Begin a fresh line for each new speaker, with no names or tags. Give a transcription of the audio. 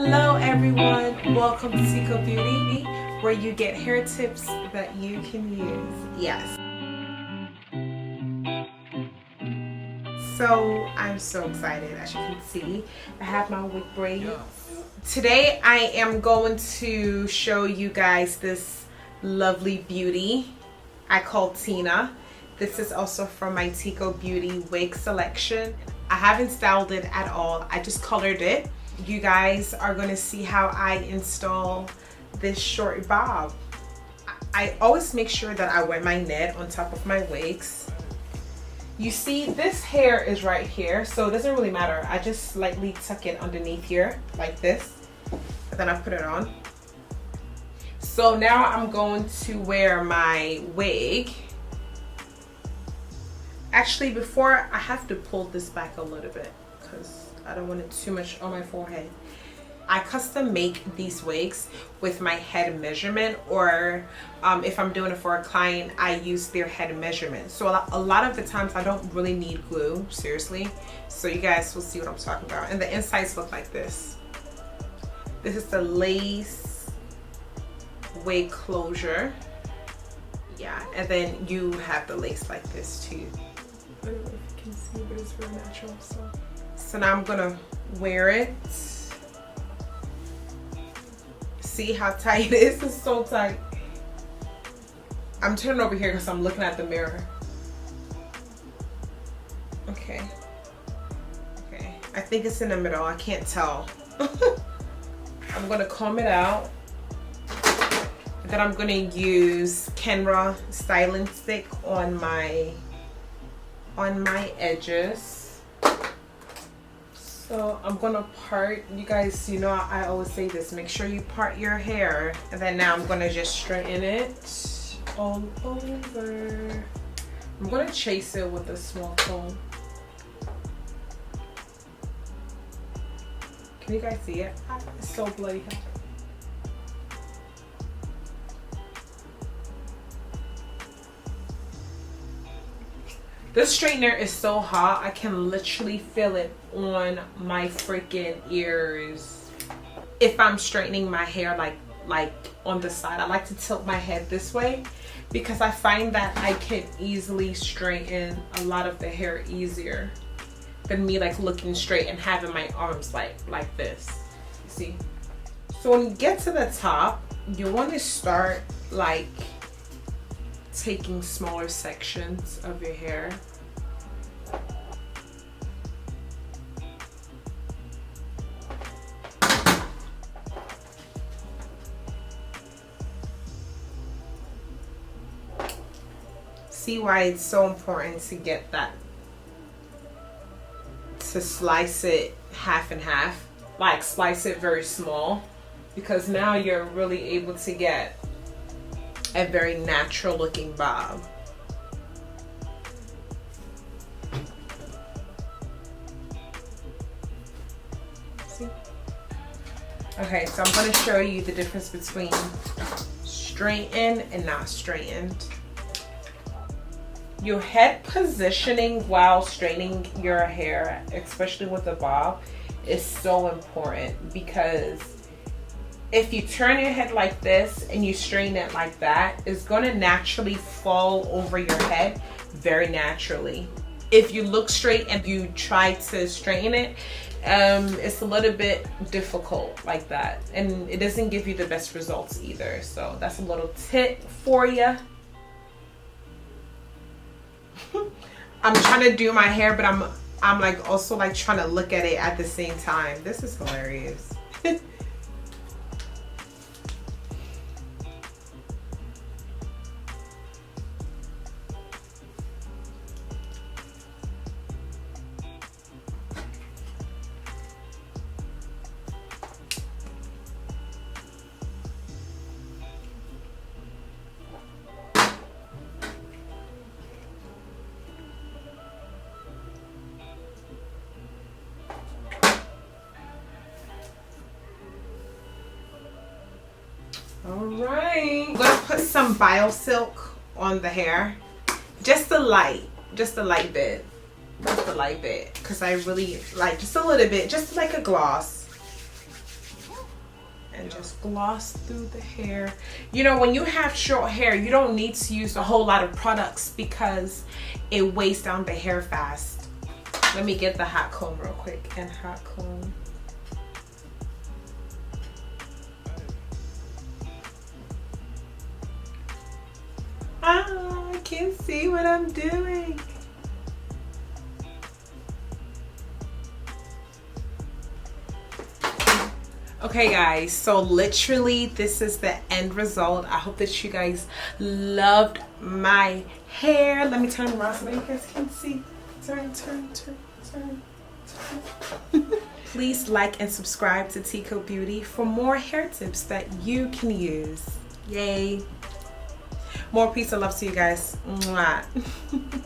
Hello everyone, welcome to Tiekobeauty, where you get hair tips that you can use. Yes. So I'm so excited. As you can see, I have my wig braids. Today I am going to show you guys this lovely beauty I call Tina. This is also from my Tiekobeauty wig selection. I haven't styled it at all. I just colored it. You guys are going to see how I install this short bob. I always make sure that I wear my net on top of my wigs. You see, this hair is right here, so it doesn't really matter. I just slightly tuck it underneath here like this, and then I put it on. So now I'm going to wear my wig. Actually, before, I have to pull this back a little bit because I don't want it too much on my forehead. I custom make these wigs with my head measurement, or if I'm doing it for a client, I use their head measurement. So a lot of the times I don't really need glue, seriously. So you guys will see what I'm talking about. And the insides look like this. This is the lace wig closure. Yeah, and then you have the lace like this too. I don't know if you can see, but it's very natural. So now I'm gonna wear it. See how tight it is? It's so tight. I'm turning over here because I'm looking at the mirror. Okay. Okay. I think it's in the middle. I can't tell. I'm gonna comb it out. And then I'm gonna use Kenra styling stick on my edges. So I'm gonna part, you guys, you know I always say this, make sure you part your hair. And then now I'm gonna just straighten it all over. I'm gonna chase it with a small comb. Can you guys see it? It's so bloody hot. This straightener is so hot, I can literally feel it on my freaking ears. If I'm straightening my hair like on the side, I like to tilt my head this way because I find that I can easily straighten a lot of the hair easier than me like looking straight and having my arms like this. You see? So when you get to the top, you want to start like taking smaller sections of your hair. See why it's so important to get that, to slice it half and half, like slice it very small, because now you're really able to get a very natural looking bob. See? Okay, so I'm going to show you the difference between straightened and not straightened. Your head positioning while straightening your hair, especially with a bob, is so important, because if you turn your head like this and you straighten it like that, it's going to naturally fall over your head very naturally. If you look straight and you try to straighten it, it's a little bit difficult like that, and it doesn't give you the best results either. So that's a little tip for you. I'm trying to do my hair, but I'm like also like trying to look at it at the same time. This is hilarious. Alright, I'm gonna put some Biosilk on the hair. Just a light bit. Just a light bit. Because I really like just a little bit, just like a gloss. and just gloss through the hair. You know, when you have short hair, you don't need to use a whole lot of products because it weighs down the hair fast. Let me get the hot comb real quick and hot comb. Ah, I can't see what I'm doing. Okay guys, so literally this is the end result. I hope that you guys loved my hair. Let me turn around so you guys can see. Turn. Please like and subscribe to Tiekobeauty for more hair tips that you can use. Yay. More peace and love to you guys. Mwah.